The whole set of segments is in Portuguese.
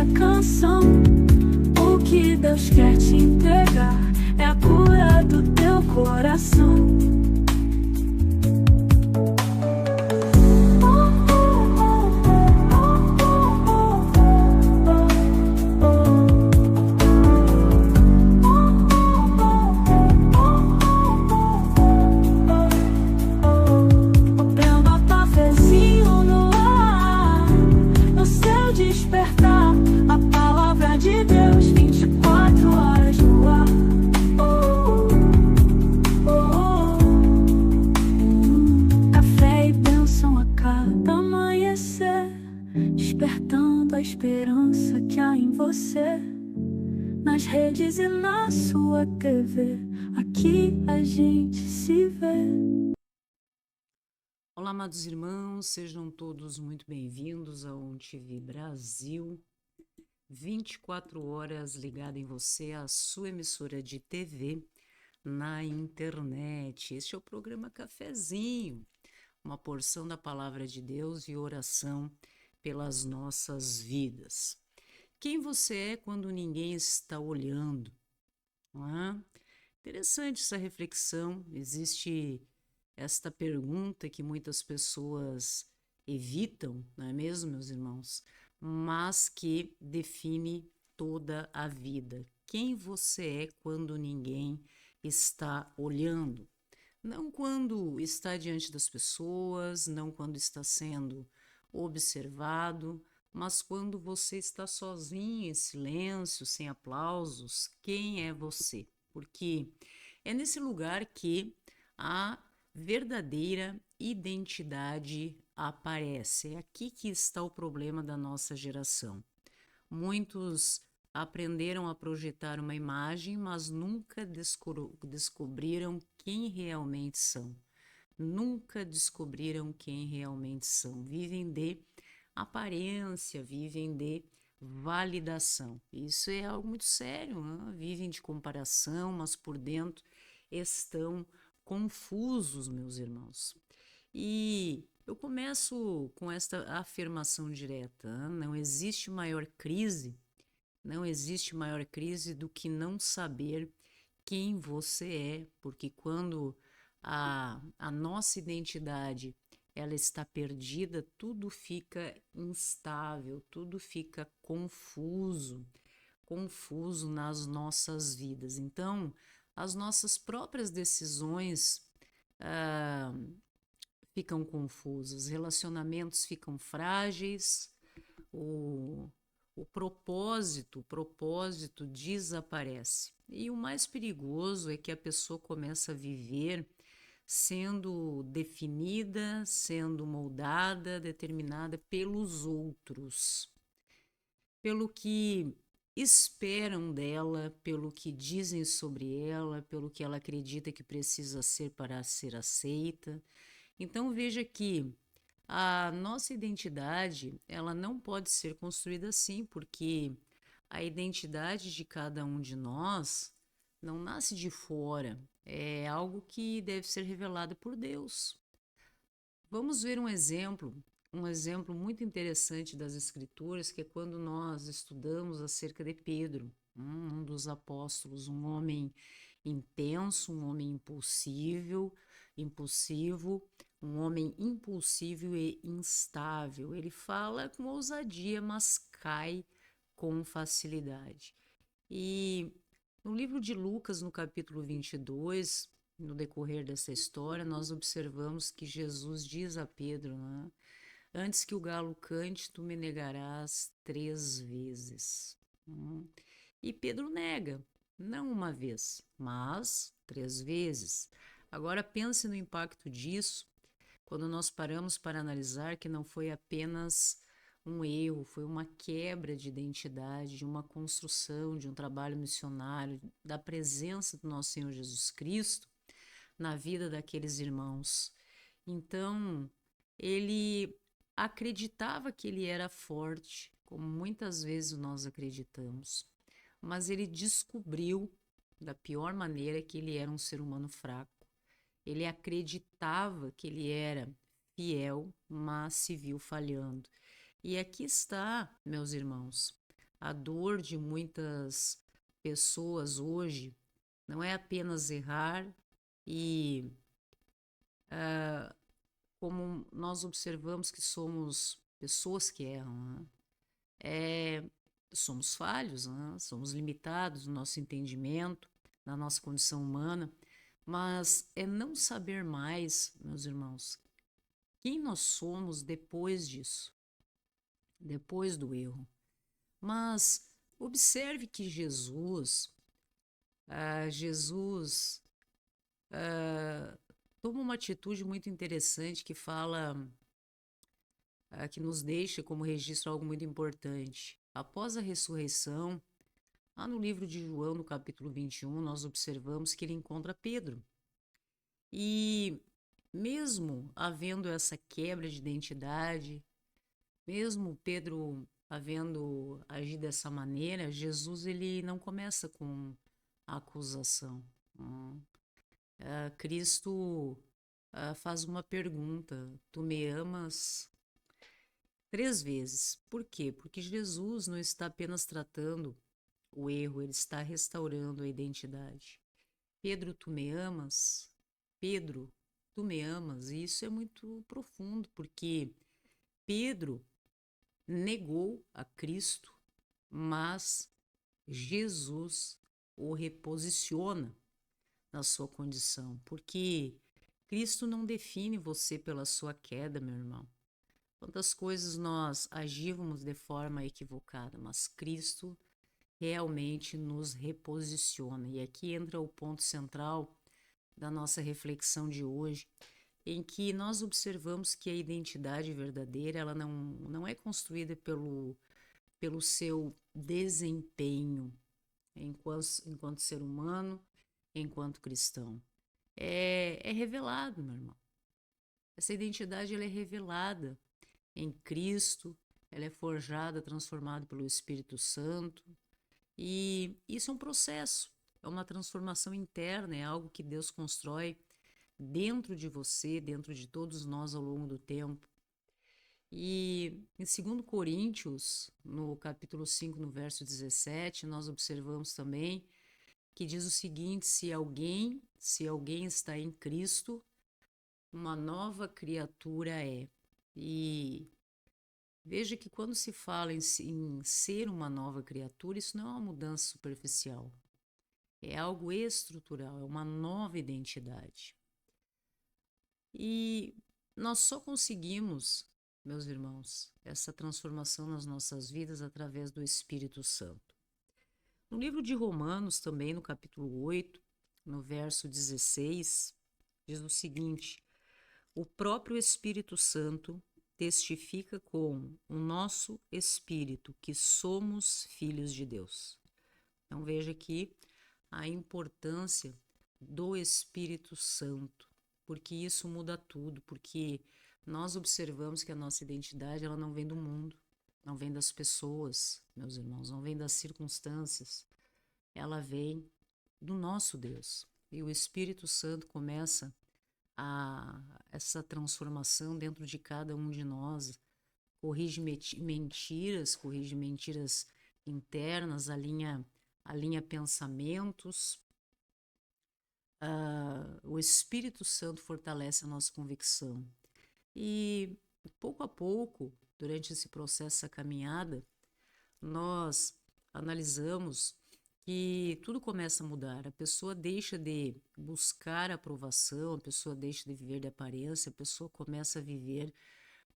essa canção. O que Deus quer te entregar é a cura do teu coração. Despertando a esperança que há em você, nas redes e na sua TV, aqui a gente se vê. Olá, amados irmãos, sejam todos muito bem-vindos ao ONTV Brasil, 24 horas ligada em você, a sua emissora de TV na internet. Este é o programa Cafezinho, uma porção da Palavra de Deus e oração pelas nossas vidas. Quem você é quando ninguém está olhando? Não é? Interessante essa reflexão. Existe esta pergunta que muitas pessoas evitam, não é mesmo, meus irmãos? Mas que define toda a vida. Quem você é quando ninguém está olhando? Não quando está diante das pessoas, não quando está sendo observado, mas quando você está sozinho, em silêncio, sem aplausos, quem é você? Porque é nesse lugar que a verdadeira identidade aparece. É aqui que está o problema da nossa geração. Muitos aprenderam a projetar uma imagem, mas nunca descobriram quem realmente são. Nunca descobriram quem realmente são. Vivem de aparência, vivem de validação. Isso é algo muito sério, né? Vivem de comparação, mas por dentro estão confusos, meus irmãos. E eu começo com esta afirmação direta, né? Não existe maior crise do que não saber quem você é, porque quando a nossa identidade ela está perdida, tudo fica instável, tudo fica confuso nas nossas vidas. Então, as nossas próprias decisões ficam confusas, relacionamentos ficam frágeis, o propósito desaparece. E o mais perigoso é que a pessoa começa a viver sendo definida, sendo moldada, determinada pelos outros, pelo que esperam dela, pelo que dizem sobre ela, pelo que ela acredita que precisa ser para ser aceita. Então veja que a nossa identidade, ela não pode ser construída assim, porque a identidade de cada um de nós não nasce de fora, é algo que deve ser revelado por Deus. Vamos ver um exemplo muito interessante das Escrituras, que é quando nós estudamos acerca de Pedro, um dos apóstolos, um homem intenso, um homem impulsivo, um homem impulsivo e instável. Ele fala com ousadia, mas cai com facilidade. E no livro de Lucas, no capítulo 22, no decorrer dessa história, nós observamos que Jesus diz a Pedro, né? Antes que o galo cante, tu me negarás 3 vezes. E Pedro nega, não uma vez, mas 3 vezes. Agora pense no impacto disso quando nós paramos para analisar que não foi apenas um erro, foi uma quebra de identidade, de uma construção, de um trabalho missionário, da presença do nosso Senhor Jesus Cristo na vida daqueles irmãos. Então, ele acreditava que ele era forte, como muitas vezes nós acreditamos, mas ele descobriu da pior maneira que ele era um ser humano fraco. Ele acreditava que ele era fiel, mas se viu falhando. E aqui está, meus irmãos, A dor de muitas pessoas hoje não é apenas errar e como nós observamos que somos pessoas que erram, né? Somos falhos, né? Somos limitados no nosso entendimento, na nossa condição humana, mas é não saber mais, meus irmãos, quem nós somos depois disso, depois do erro. Mas observe que Jesus toma uma atitude muito interessante que fala, que nos deixa como registro algo muito importante. Após a ressurreição, lá no livro de João, no capítulo 21, nós observamos que ele encontra Pedro. E mesmo havendo essa quebra de identidade, mesmo Pedro havendo agido dessa maneira, Jesus ele não começa com a acusação. Cristo faz uma pergunta: tu me amas? 3 vezes. Por quê? Porque Jesus não está apenas tratando o erro, ele está restaurando a identidade. Pedro, tu me amas? Pedro, tu me amas? E isso é muito profundo, porque Pedro negou a Cristo, mas Jesus o reposiciona na sua condição, porque Cristo não define você pela sua queda, meu irmão. Quantas coisas nós agívamos de forma equivocada, mas Cristo realmente nos reposiciona. E aqui entra o ponto central da nossa reflexão de hoje, em que nós observamos que a identidade verdadeira ela não é construída pelo seu desempenho enquanto ser humano, enquanto cristão. É revelado, meu irmão. Essa identidade ela é revelada em Cristo, ela é forjada, transformada pelo Espírito Santo. E isso é um processo, é uma transformação interna, é algo que Deus constrói dentro de você, dentro de todos nós ao longo do tempo. E em 2 Coríntios, no capítulo 5, no verso 17, nós observamos também que diz o seguinte: se alguém está em Cristo, uma nova criatura é. E veja que quando se fala em ser uma nova criatura, isso não é uma mudança superficial. É algo estrutural, é uma nova identidade. E nós só conseguimos, meus irmãos, essa transformação nas nossas vidas através do Espírito Santo. No livro de Romanos, também no capítulo 8, no verso 16, diz o seguinte: o próprio Espírito Santo testifica com o nosso espírito que somos filhos de Deus. Então veja aqui a importância do Espírito Santo, porque isso muda tudo, porque nós observamos que a nossa identidade ela não vem do mundo, não vem das pessoas, meus irmãos, não vem das circunstâncias, ela vem do nosso Deus. E o Espírito Santo começa essa transformação dentro de cada um de nós, corrige mentiras internas, alinha pensamentos. O Espírito Santo fortalece a nossa convicção. E pouco a pouco, durante esse processo, essa caminhada, nós analisamos que tudo começa a mudar. A pessoa deixa de buscar aprovação, a pessoa deixa de viver de aparência, a pessoa começa a viver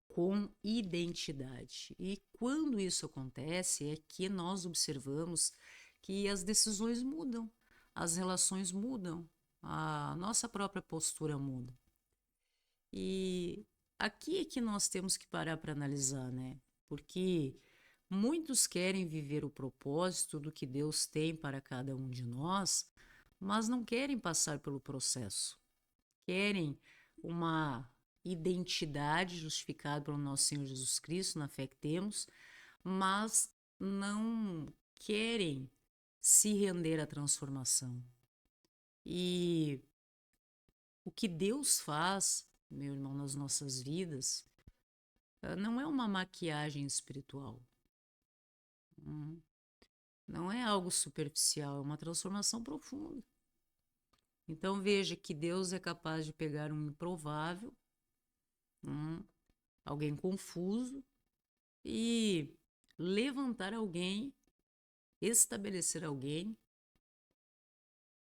com identidade. E quando isso acontece, é que nós observamos que as decisões mudam, as relações mudam, a nossa própria postura muda. E aqui é que nós temos que parar para analisar, né? Porque muitos querem viver o propósito do que Deus tem para cada um de nós, mas não querem passar pelo processo. Querem uma identidade justificada pelo nosso Senhor Jesus Cristo, na fé que temos, mas não querem se render à transformação. E o que Deus faz, meu irmão, nas nossas vidas, não é uma maquiagem espiritual. Não é algo superficial, é uma transformação profunda. Então veja que Deus é capaz de pegar um improvável, alguém confuso, e levantar alguém, estabelecer alguém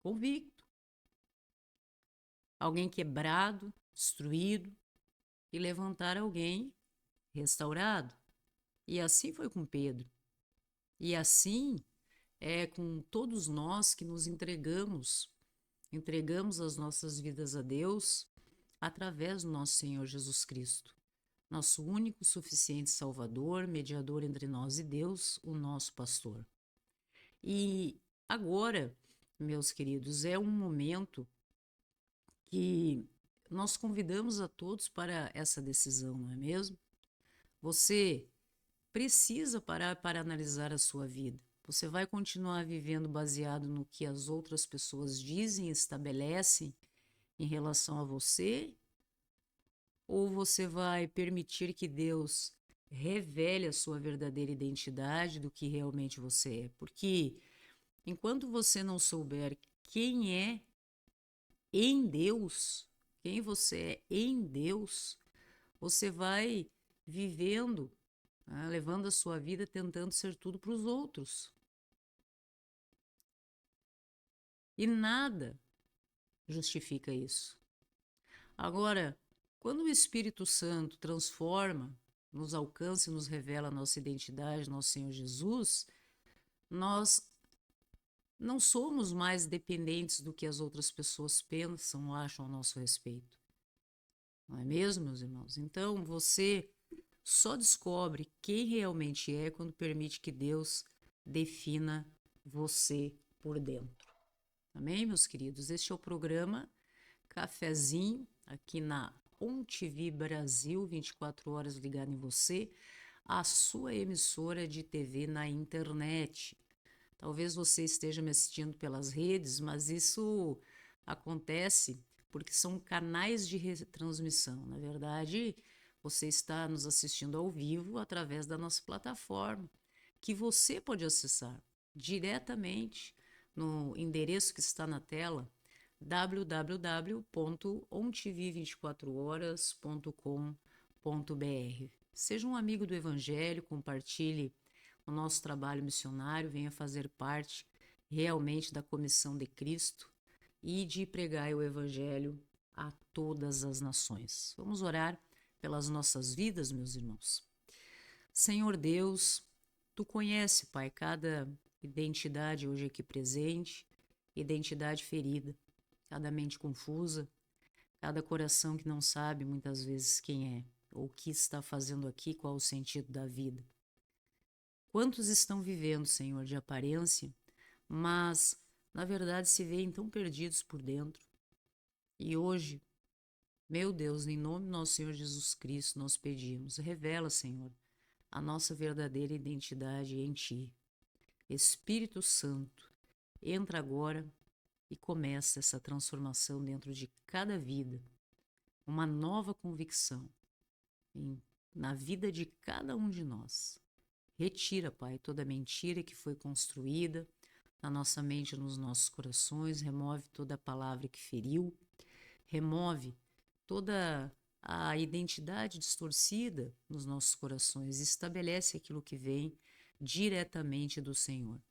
convicto, alguém quebrado, destruído, e levantar alguém restaurado. E assim foi com Pedro. E assim é com todos nós que nos entregamos as nossas vidas a Deus através do nosso Senhor Jesus Cristo, nosso único, suficiente Salvador, mediador entre nós e Deus, o nosso pastor. E agora, meus queridos, é um momento que nós convidamos a todos para essa decisão, não é mesmo? Você precisa parar para analisar a sua vida. Você vai continuar vivendo baseado no que as outras pessoas dizem e estabelecem em relação a você? Ou você vai permitir que Deus revele a sua verdadeira identidade do que realmente você é? Porque enquanto você não souber quem é em Deus, quem você é em Deus, você vai vivendo, levando a sua vida tentando ser tudo para os outros. E nada justifica isso. Agora, quando o Espírito Santo transforma, nos alcança e nos revela a nossa identidade, nosso Senhor Jesus, nós não somos mais dependentes do que as outras pessoas pensam ou acham a nosso respeito. Não é mesmo, meus irmãos? Então, você só descobre quem realmente é quando permite que Deus defina você por dentro. Amém, meus queridos? Este é o programa Cafezinho, aqui na OnTV Brasil, 24 horas ligado em você, a sua emissora de TV na internet. Talvez você esteja me assistindo pelas redes, mas isso acontece porque são canais de retransmissão. Na verdade, você está nos assistindo ao vivo através da nossa plataforma, que você pode acessar diretamente no endereço que está na tela, www.ontv24horas.com.br. Seja um amigo do Evangelho, compartilhe o nosso trabalho missionário, venha fazer parte realmente da comissão de Cristo e de pregar o Evangelho a todas as nações. Vamos orar pelas nossas vidas, meus irmãos. Senhor Deus, Tu conhece, Pai, cada identidade hoje aqui presente, identidade ferida, cada mente confusa, cada coração que não sabe muitas vezes quem é, ou o que está fazendo aqui, qual o sentido da vida. Quantos estão vivendo, Senhor, de aparência, mas na verdade se veem tão perdidos por dentro. E hoje, meu Deus, em nome do nosso Senhor Jesus Cristo, nós pedimos, revela, Senhor, a nossa verdadeira identidade em Ti. Espírito Santo, entra agora e começa essa transformação dentro de cada vida, uma nova convicção na vida de cada um de nós. Retira, Pai, toda mentira que foi construída na nossa mente, nos nossos corações, remove toda a palavra que feriu, remove toda a identidade distorcida nos nossos corações, estabelece aquilo que vem diretamente do Senhor.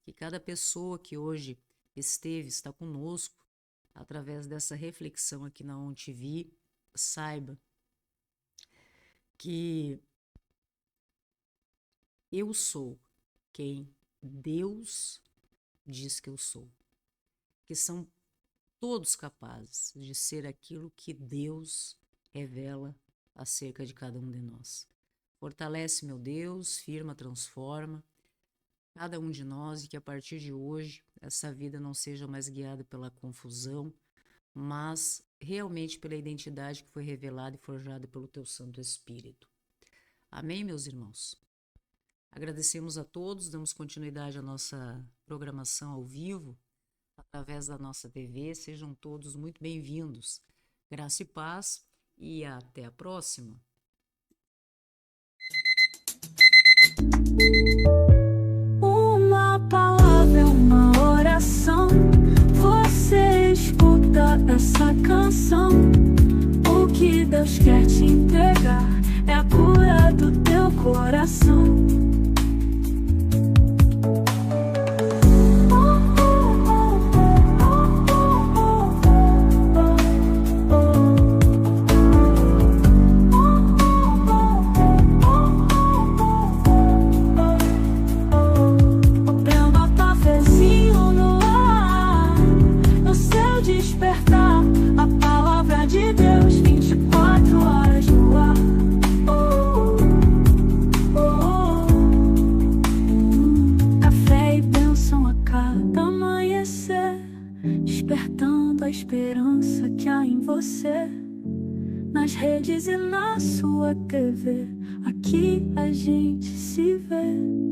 Que cada pessoa que hoje está conosco, através dessa reflexão aqui na OnTV, saiba que eu sou quem Deus diz que eu sou. Que são todos capazes de ser aquilo que Deus revela acerca de cada um de nós. Fortalece, meu Deus, firma, transforma cada um de nós e que a partir de hoje essa vida não seja mais guiada pela confusão, mas realmente pela identidade que foi revelada e forjada pelo Teu Santo Espírito. Amém, meus irmãos? Agradecemos a todos, damos continuidade à nossa programação ao vivo, através da nossa TV. Sejam todos muito bem-vindos. Graça e paz e até a próxima. Uma coração. Você escuta essa canção. O que Deus quer te entregar é a cura do teu coração. Despertar a palavra de Deus, 24 horas no ar. Café e bênção a cada amanhecer, despertando a esperança que há em você. Nas redes e na sua TV, aqui a gente se vê.